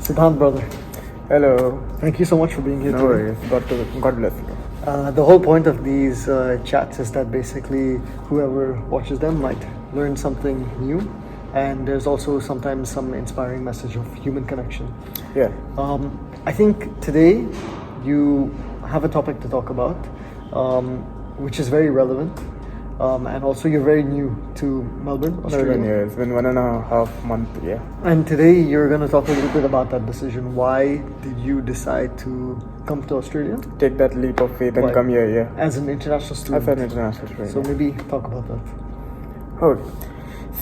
Siddhant, brother. Hello. Thank you so much for being here No today. worries. God bless you. The whole point of these chats is that basically whoever watches them might learn something new, and there's also sometimes some inspiring message of human connection. Yeah. I think today you have a topic to talk about, which is very relevant, and also you're very new to Melbourne, Australia. It's been 1.5 months. Yeah. And today you're going to talk a little bit about that decision. Why did you decide to come to Australia Take that leap of faith and Why? come here. Yeah. as an international student? As an international student. So maybe talk about that. Okay.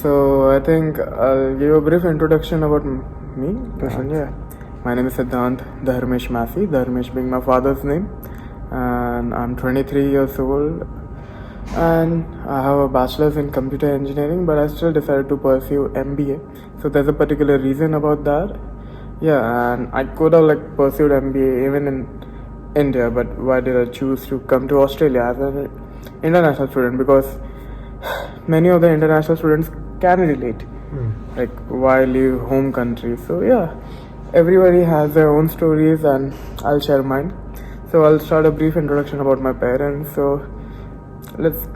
So I think I'll give you a brief introduction about me. Perfect. And yeah. My name is Siddhant Dharmesh Masi. Dharmesh being my father's name, and I'm 23 years old. And I have a bachelor's in computer engineering, but I still decided to pursue MBA. So there's a particular reason about that. Yeah, and I could have pursued MBA even in India, but why did I choose to come to Australia as an international student? Because many of the international students can relate. Like, why leave home country? So yeah, everybody has their own stories, and I'll share mine. So I'll start a brief introduction about my parents. So let's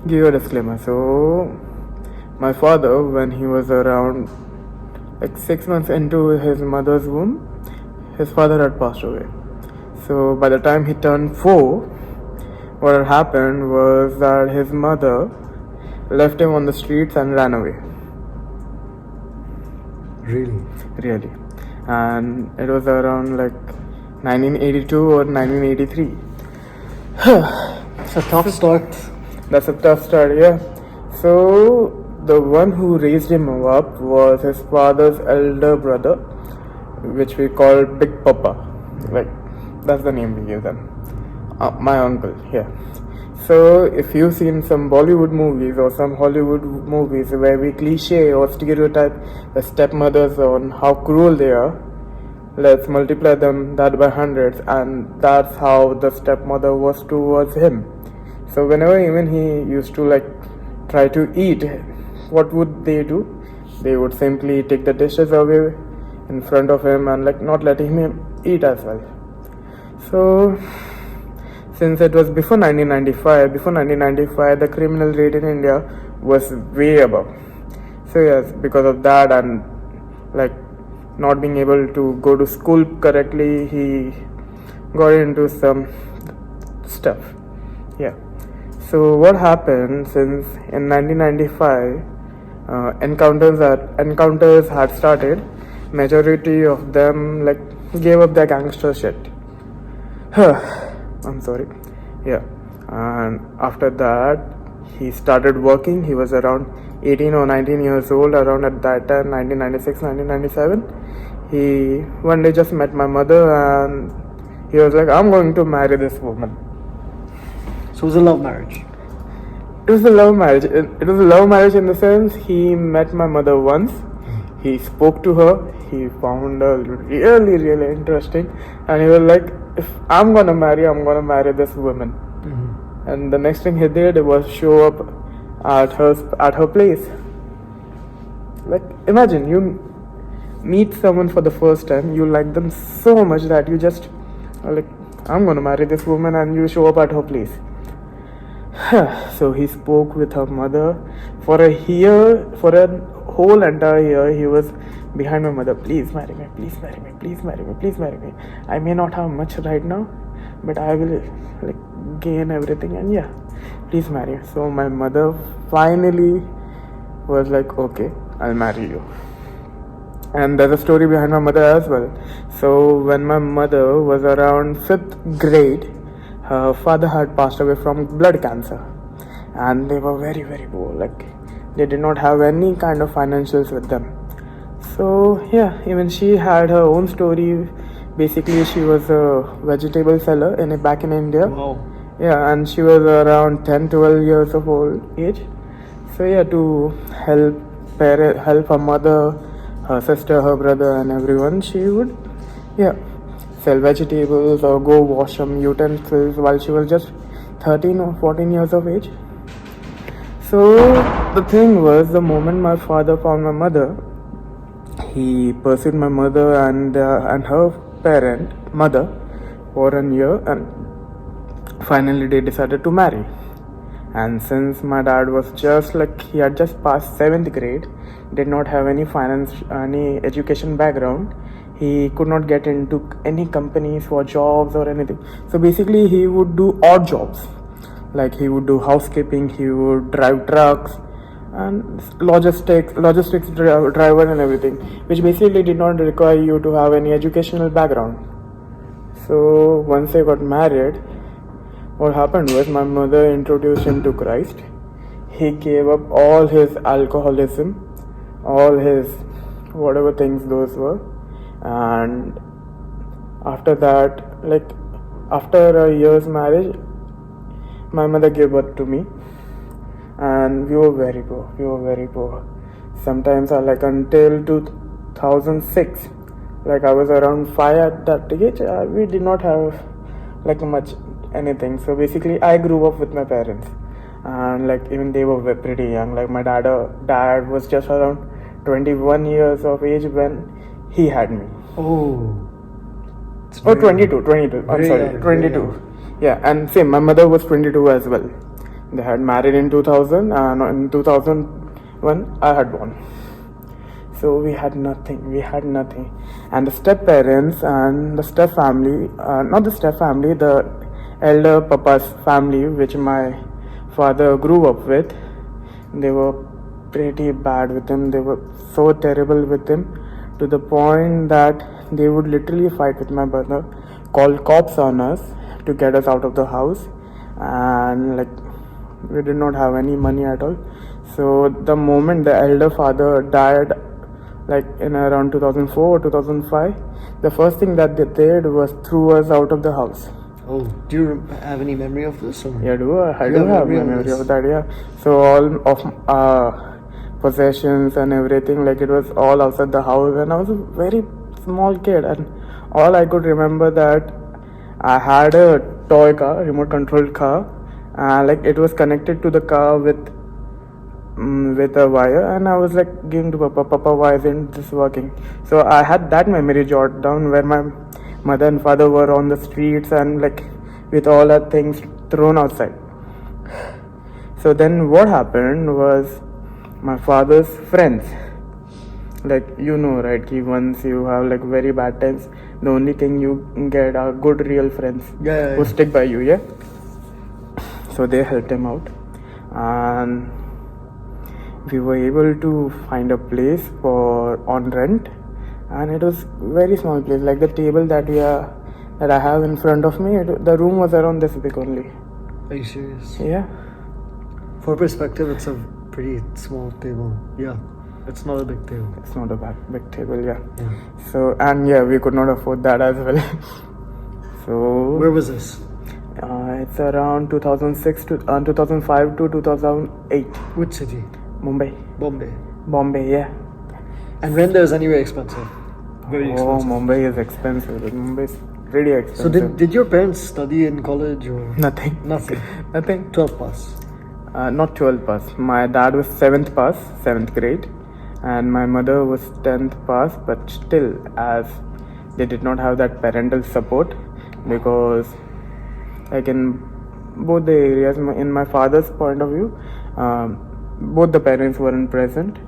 give you a disclaimer. So my father, when he was around 6 months into his mother's womb, his father had passed away. So by the time he turned 4, what had happened was that his mother left him on the streets and ran away. Really. And it was around 1982 or 1983. It's a tough start. That's a tough start, yeah. So the one who raised him up was his father's elder brother, which we call Big Papa. That's the name we give them. My uncle, yeah. So if you've seen some Bollywood movies or some Hollywood movies where we cliche or stereotype the stepmothers on how cruel they are, let's multiply them that by hundreds, and that's how the stepmother was towards him. So whenever even he used to try to eat, what would they do? They would simply take the dishes away in front of him and not letting him eat as well. So since it was before 1995, the criminal rate in India was way above. So yes, because of that and not being able to go to school correctly, he got into some stuff. Yeah. So what happened, since in 1995 encounters had started, majority of them gave up their gangster shit. I'm sorry. Yeah. And after that he started working. He was around 18 or 19 years old around at that time, 1996, 1997. He one day just met my mother and he was like, I'm going to marry this woman. So it was a love marriage. It was a love marriage. It was a love marriage in the sense he met my mother once. He spoke to her. He found her really, really interesting. And he was like, if I'm gonna marry this woman. And the next thing he did was show up at her place. Imagine you meet someone for the first time, you like them so much that you just are I'm gonna marry this woman, and you show up at her place. So he spoke with her mother for a whole entire year. He was behind my mother. Please marry me, please marry me, please marry me, please marry me. I may not have much right now, but I will gain everything, and yeah, please marry me. So my mother finally was like, okay, I'll marry you. And there's a story behind my mother as well. So when my mother was around 5th grade, her father had passed away from blood cancer, and they were very, very poor. They did not have any kind of financials with them. So yeah, even she had her own story. Basically, she was a vegetable seller back in India. Wow. Yeah, and she was around 10-12 years of age. So yeah, to help her mother, her sister, her brother, and everyone, she would sell vegetables or go wash some utensils while she was just 13 or 14 years of age. So the thing was, the moment my father found my mother, he pursued my mother and her mother for a year, and finally they decided to marry. And since my dad was just like, he had just passed 7th grade, did not have any education background, he could not get into any companies for jobs or anything. So basically he would do odd jobs, like he would do housekeeping, he would drive trucks and logistics driver and everything, which basically did not require you to have any educational background. So once I got married, what happened was my mother introduced him to Christ. He gave up all his alcoholism, all his whatever things those were, and after that, like after a year's marriage, my mother gave birth to me, and we were very poor. Sometimes until 2006, like I was around 5 at that age, we did not have like much anything. So basically I grew up with my parents, and like even they were pretty young. Like my dad was just around 21 years of age when he had me. Oh. 22. I'm sorry, young, 22. Yeah, and same, my mother was 22 as well. They had married in 2000, and in 2001 I had born. So we had nothing. And the step parents and the step family, not the step family, the elder papa's family, which my father grew up with, they were pretty bad with him. They were so terrible with him, to the point that they would literally fight with my brother, call cops on us to get us out of the house, and like we did not have any money at all. So the moment the elder father died, like in around 2004 or 2005, the first thing that they did was threw us out of the house. Oh, do you have any memory of this? Or? Yeah, I do have memory of that, yeah. So all of possessions and everything, like it was all outside the house, and I was a very small kid, and all I could remember that I had a toy car, remote controlled car, like it was connected to the car with a wire, and I was like giving to Papa, why isn't this working? So I had that memory jotted down, where my mother and father were on the streets and like with all our things thrown outside. So then what happened was, my father's friends, like right, once you have like very bad times, the only thing you get are good real friends who stick by you. So they helped him out, and we were able to find a place on rent, and it was very small place, like the table that I have in front of me, the room was around this big only. Are you serious? Yeah. For perspective, it's a pretty small table. Yeah, it's not a big table. It's not a big table, yeah. So, and yeah, we could not afford that as well. So where was this? It's around 2005 to 2008. Which city? Bombay, yeah. And rent there is anyway expensive. Very expensive. Oh, Mumbai is expensive. Mumbai is really expensive. So did your parents study in college or? Nothing. 12 pass? Not 12 pass. My dad was 7th grade, and my mother was 10th pass, but still, as they did not have that parental support, because like in both the areas, in my father's point of view, both the parents weren't present,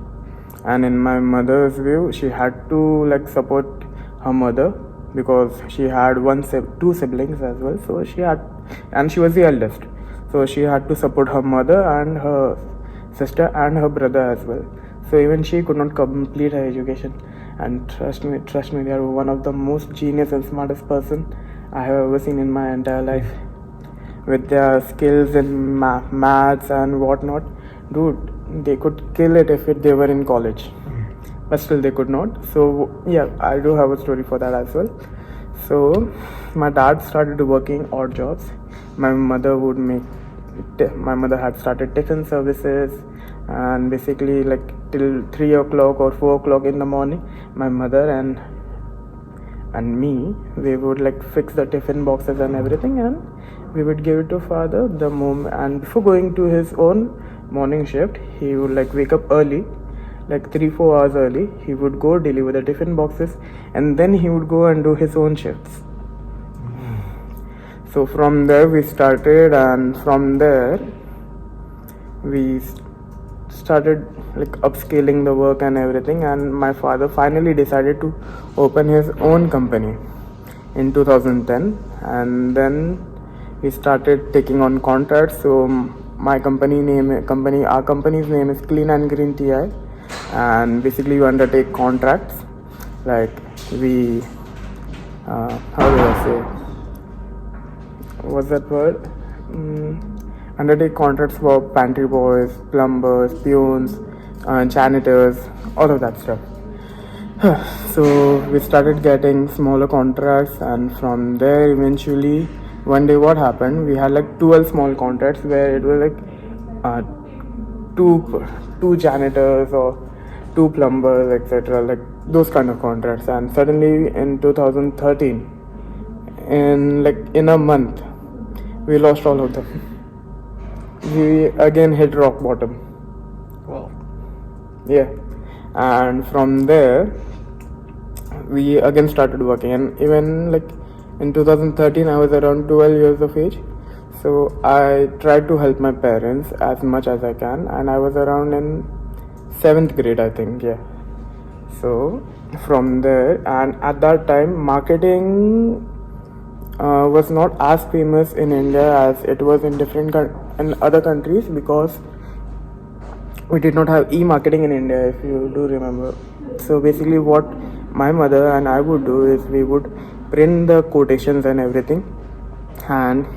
and in my mother's view, she had to like support her mother, because she had two siblings as well, so she was the eldest, so she had to support her mother and her sister and her brother as well. So even she could not complete her education, and trust me, they are one of the most genius and smartest person I have ever seen in my entire life. With their skills in maths and whatnot, dude, they could kill it if they were in college, but still they could not. So yeah, I do have a story for that as well. So my dad started working odd jobs. My mother had started tiffin services, and basically like till 3 o'clock or 4 o'clock in the morning, my mother and me, we would like fix the tiffin boxes and everything, and we would give it to father and before going to his own morning shift, he would like wake up early like 3-4 hours early. He would go deliver the tiffin boxes, and then he would go and do his own shifts. So from there we started, and from there we started like upscaling the work and everything. And my father finally decided to open his own company in 2010, and then we started taking on contracts. So our company's name is Clean and Green TI, and basically we undertake contracts like we how do I say, what's that word, undertake contracts for pantry boys, plumbers, peons, janitors, all of that stuff. So we started getting smaller contracts, and from there eventually one day what happened, we had like 12 small contracts where it was like two janitors or 2 plumbers, etc., like those kind of contracts. And suddenly in 2013, in a month, we lost all of them. We again hit rock bottom. Wow. Yeah. And from there we again started working, and even like in 2013 I was around 12 years of age, so I tried to help my parents as much as I can, and I was around in 7th grade, I think. Yeah. So from there, and at that time marketing was not as famous in India as it was in in other countries, because we did not have e-marketing in India, if you do remember. So basically what my mother and I would do is we would print the quotations and everything, and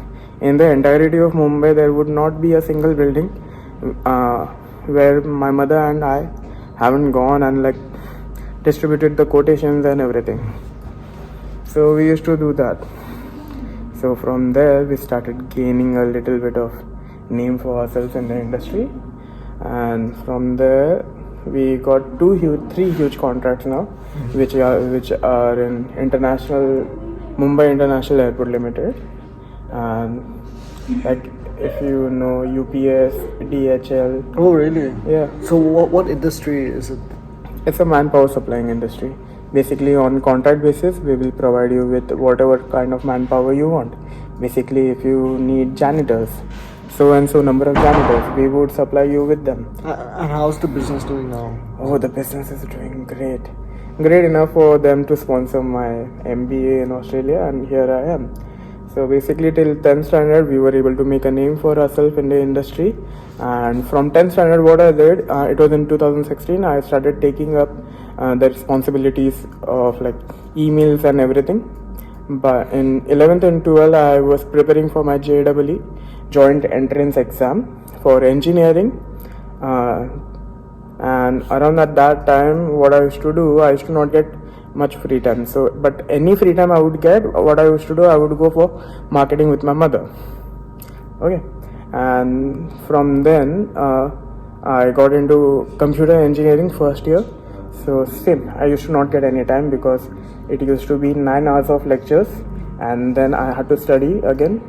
in the entirety of Mumbai there would not be a single building where my mother and I haven't gone and like distributed the quotations and everything. So we used to do that. So from there we started gaining a little bit of name for ourselves in the industry, and from there we got 3 huge contracts now, which are in Mumbai International Airport Limited, and like if you know UPS, DHL. Oh, really? Yeah. So what industry is it? It's a manpower supplying industry. Basically, on contract basis, we will provide you with whatever kind of manpower you want. Basically, if you need janitors, so and so number of janitors, we would supply you with them. And how's the business doing now? Oh, the business is doing great. Great enough for them to sponsor my MBA in Australia, and here I am. So basically till 10th standard we were able to make a name for ourselves in the industry, and from 10th standard what I did, it was in 2016, I started taking up the responsibilities of like emails and everything. But in 11th and 12th I was preparing for my JEE joint entrance exam for engineering, and around at that time what I used to do, I used to not get much free time. So but any free time I would get, what I used to do, I would go for marketing with my mother. Okay. And from then I got into computer engineering first year. So same, I used to not get any time because it used to be 9 hours of lectures, and then I had to study again,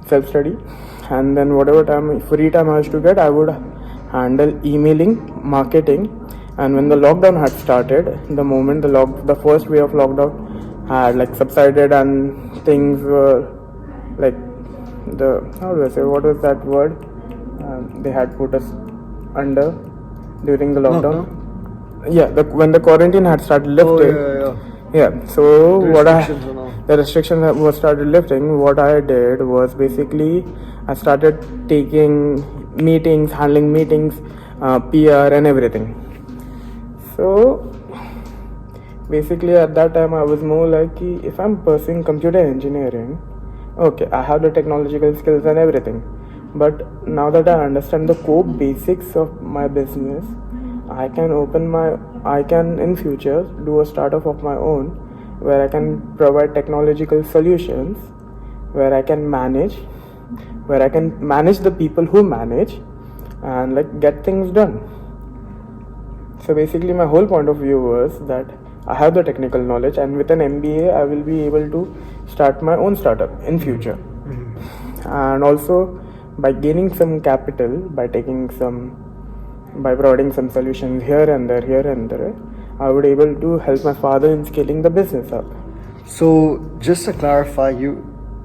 self-study, and then whatever free time I used to get, I would handle emailing, marketing. And when the lockdown had started, the moment the first wave of lockdown had like subsided and things were like how do I say, what was that word? They had put us under during the lockdown. Yeah, when the quarantine had started lifting. Oh, yeah. So the restrictions were started lifting. What I did was basically I started taking meetings, handling meetings, PR and everything. So basically at that time I was more like, if I'm pursuing computer engineering, okay, I have the technological skills and everything, but now that I understand the core basics of my business, I can in future do a startup of my own where I can provide technological solutions, where I can manage the people who manage and like get things done. So basically my whole point of view was that I have the technical knowledge, and with an MBA I will be able to start my own startup in future. And also by gaining some capital, by taking some by providing some solutions here and there, I would able to help my father in scaling the business up. So just to clarify,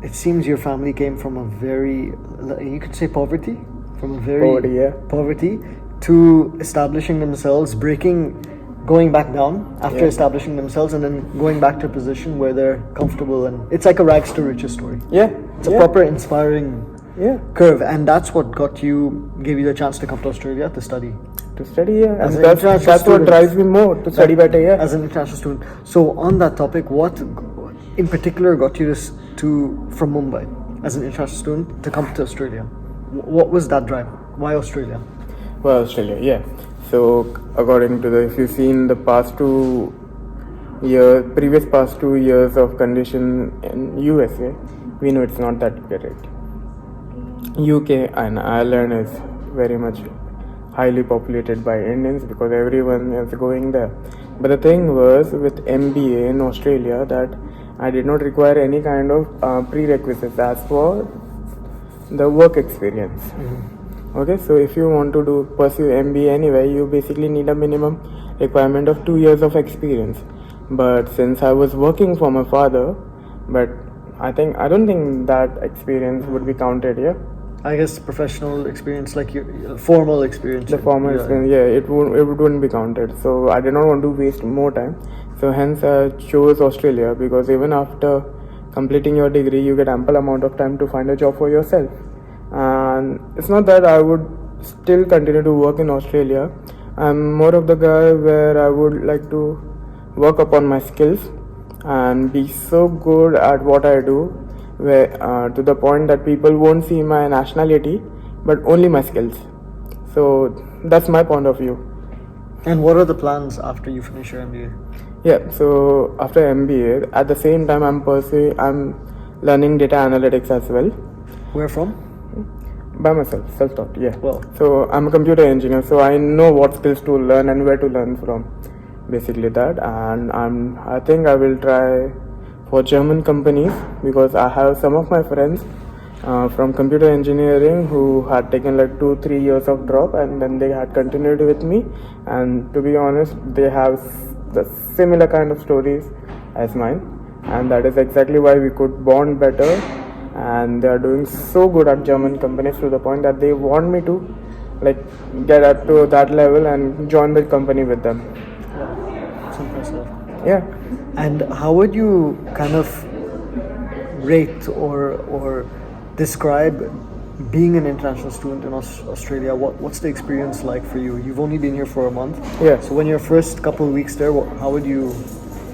it seems your family came from a very, you could say poverty, from a very Poverty, yeah. poverty to establishing themselves, going back down after Yeah. establishing themselves, and then going back to a position where they're comfortable, and it's like a rags to riches story. Yeah, It's a proper inspiring yeah. curve, and that's what gave you the chance to come to Australia to study. To study, yeah, As and an that's international what student. drives me more to study better, yeah. As an international student. So on that topic, what in particular got you from Mumbai as an international student to come to Australia? What was that drive? Why Australia? Well, Australia, yeah. So according to if you've seen the previous past 2 years of condition in USA, we know it's not that great. UK and Ireland is very much highly populated by Indians because everyone is going there. But the thing was with MBA in Australia that I did not require any kind of prerequisites as for the work experience. Okay, so if you want to pursue MBA anyway, you basically need a minimum requirement of 2 years of experience. But since I was working for my father, but I don't think that experience would be counted here. I guess professional experience, like your formal experience. The formal experience, yeah, it wouldn't be counted. So I did not want to waste more time. So hence I chose Australia because even after completing your degree, you get ample amount of time to find a job for yourself. And it's not that I would still continue to work in Australia. I'm more of the guy where I would like to work upon my skills and be so good at what I do to the point that people won't see my nationality but only my skills. So that's my point of view. And what are the plans after you finish your MBA? Yeah, so after MBA, at the same time I'm learning data analytics as well. Where from? By myself, self-taught, yeah. Well. So I'm a computer engineer, so I know what skills to learn and where to learn from. Basically that, and I think I will try for German companies because I have some of my friends from computer engineering who had taken like 2-3 years of drop and then they had continued with me, and to be honest they have the similar kind of stories as mine, and that is exactly why we could bond better, and they are doing so good at German companies to the point that they want me to like get up to that level and join the company with them. It's impressive. Yeah. And how would you kind of rate or describe being an international student in Australia? What's the experience like for you? You've only been here for a month. Yeah. So when your first couple of weeks there, how would you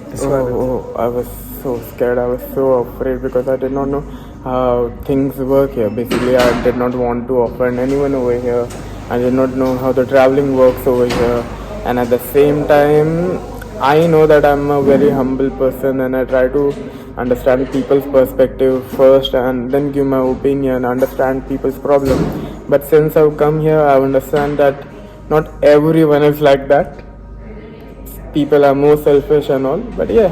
describe it? I was so scared. I was so afraid because I did not know how things work here. Basically, I did not want to offend anyone over here. I did not know how the traveling works over here. And at the same time, I know that I'm a very humble person and I try to understand people's perspective first and then give my opinion, understand people's problem. But since I've come here, I understand that not everyone is like that. People are more selfish and all, but yeah,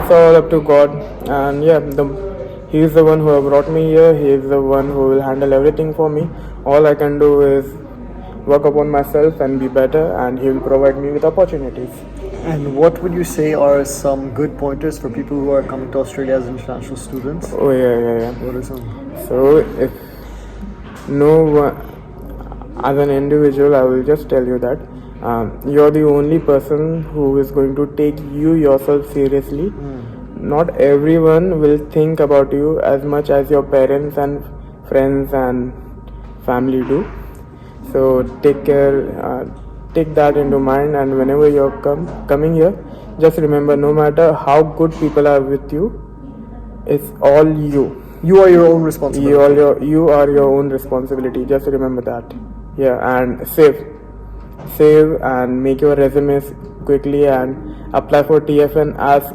it's all up to God. And yeah, He's the one who have brought me here. He is the one who will handle everything for me. All I can do is work upon myself and be better, and He will provide me with opportunities. And what would you say are some good pointers for people who are coming to Australia as international students? Oh yeah. What are some? So if no one, as an individual, I will just tell you that you're the only person who is going to take you yourself seriously. Not everyone will think about you as much as your parents and friends and family do. So take care, take that into mind, and whenever you're coming here, just remember, no matter how good people are with you, it's all you. You are your own responsibility. You are your own responsibility. Just remember that. Yeah, and save and make your resumes quickly and apply for TFN as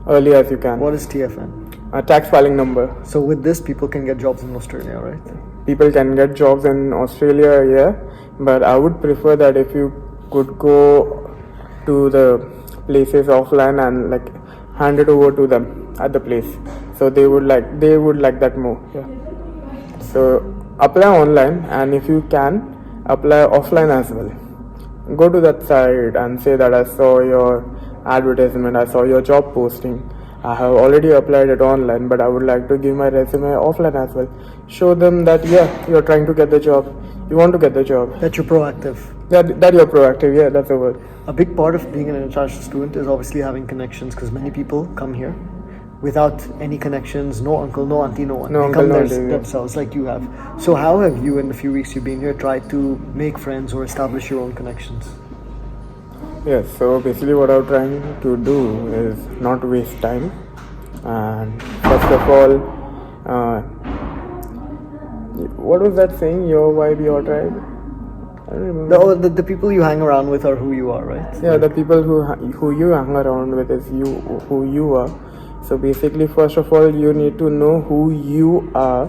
early as you can. What is TFN? A tax filing number. So with this, people can get jobs in Australia, right? People can get jobs in Australia, yeah, but I would prefer that if you could go to the places offline and like hand it over to them at the place, so they would like that more. Yeah. So apply online, and if you can, apply offline as well. Go to that site and say that I saw your advertisement, I saw your job posting. I have already applied it online, but I would like to give my resume offline as well. Show them that you're trying to get the job, you want to get the job. That you're proactive. That you're proactive. Yeah, that's the word. A big part of being an international student is obviously having connections, because many people come here without any connections, no uncle, no auntie, no one. No They uncle, come no there auntie, yeah. themselves, like you have. So how have you, in the few weeks you've been here, tried to make friends or establish your own connections? Yes, so basically what I'm trying to do is not waste time. And first of all, what was that saying? Your vibe, your tribe? I don't remember. The people you hang around with are who you are, right? Yeah, the people who you hang around with is who you are. So basically, first of all, you need to know who you are,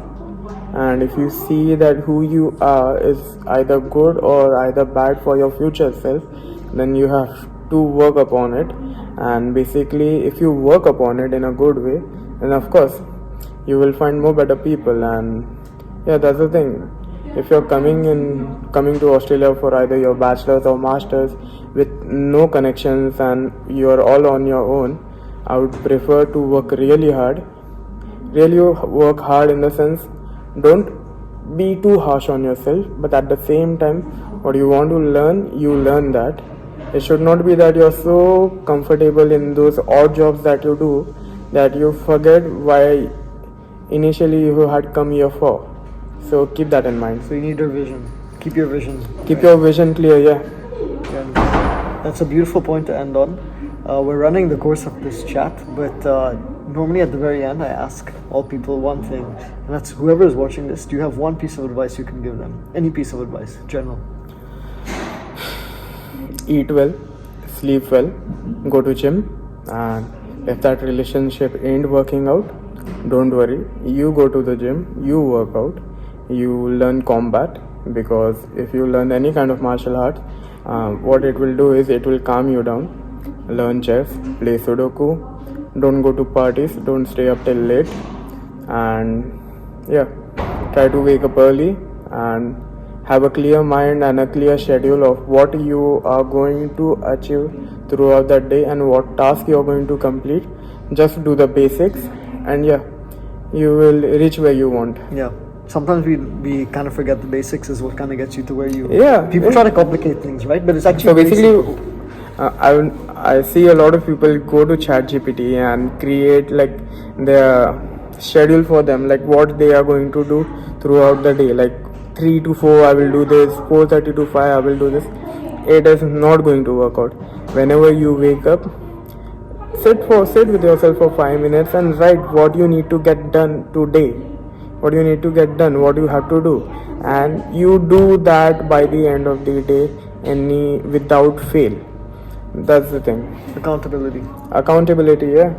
and if you see that who you are is either good or either bad for your future self, then you have to work upon it. And basically, if you work upon it in a good way, then of course you will find more better people. And yeah, that's the thing. If you're coming to Australia for either your bachelor's or master's with no connections and you're all on your own, I would prefer to work really hard. Really work hard in the sense, don't be too harsh on yourself, but at the same time, what you want to learn, you learn that. It should not be that you're so comfortable in those odd jobs that you do that you forget why initially you had come here for. So keep that in mind. So you need your vision. Keep your vision. Keep your vision clear, yeah. That's a beautiful point to end on. We're running the course of this chat, but normally at the very end I ask all people one thing, and that's whoever is watching this, do you have one piece of advice you can give them? Any piece of advice, general. Eat well, sleep well, go to gym, and if that relationship ain't working out, don't worry. You go to the gym, you work out, you learn combat, because if you learn any kind of martial arts, what it will do is it will calm you down. Learn chess, play Sudoku, don't go to parties, don't stay up till late, and yeah, try to wake up early and have a clear mind and a clear schedule of what you are going to achieve throughout that day and what task you are going to complete. Just do the basics, and yeah, you will reach where you want. Yeah. Sometimes we kind of forget the basics is what kind of gets you to where you. Yeah. People try to complicate things, right? But it's actually. So basically, I see a lot of people go to ChatGPT and create like their schedule for them, like what they are going to do throughout the day. Like 3 to 4 I will do this, 4:30 to 5 I will do this. It is not going to work out. Whenever you wake up, sit with yourself for 5 minutes and write what you need to get done today, what you need to get done, what you have to do, and you do that by the end of the day without fail. That's the thing. Accountability, yeah.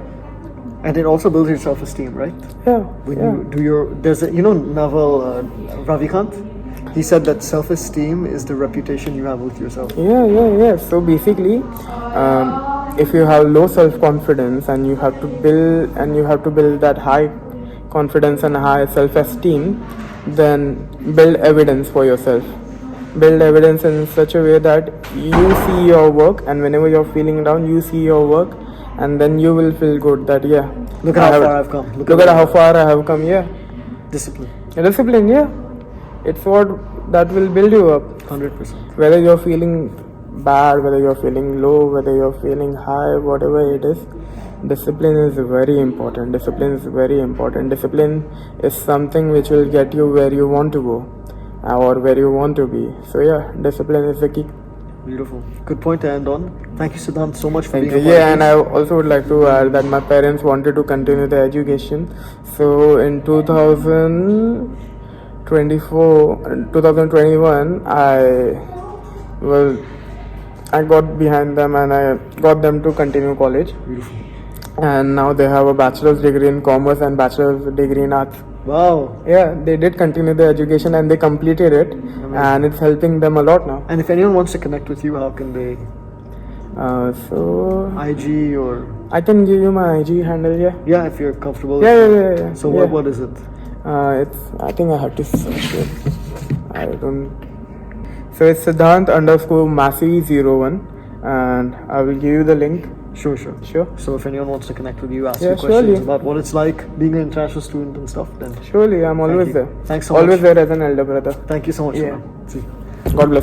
And it also builds your self-esteem, right? Yeah. When you do there's a, Naval Ravikant, he said that self-esteem is the reputation you have with yourself. Yeah. So basically, if you have low self-confidence and you have to build that high confidence and high self-esteem, then build evidence for yourself. Build evidence in such a way that you see your work, and whenever you're feeling down, you see your work, and then you will feel good that look at how far I've come. Look at how far I have come. Yeah. Discipline. Yeah. It's what that will build you up. 100%. Whether you're feeling bad, whether you're feeling low, whether you're feeling high, whatever it is, discipline is very important. Discipline is something which will get you where you want to go or where you want to be. So yeah, discipline is the key. Beautiful. Good point to end on. Thank you, Siddhant, so much for being here. Yeah, and I also would like to add that my parents wanted to continue their education. So in 2021, I got behind them and I got them to continue college. Beautiful. And now they have a bachelor's degree in commerce and bachelor's degree in arts. Wow. Yeah, they did continue their education and they completed it. Amazing. And it's helping them a lot now. And if anyone wants to connect with you, how can they? So IG or? I can give you my IG handle, yeah. Yeah, if you're comfortable. Yeah. So yeah. What is it? I think I have to search it. I don't. So it's Siddhant _ Massey01, and I will give you the link. Sure. Sure. So if anyone wants to connect with you, ask Yeah, you questions surely. about what it's like being an international student and stuff, then Surely, I'm always you. there. Thanks so always much. there as an elder brother. Thank you so much. Yeah. Man. See. God bless.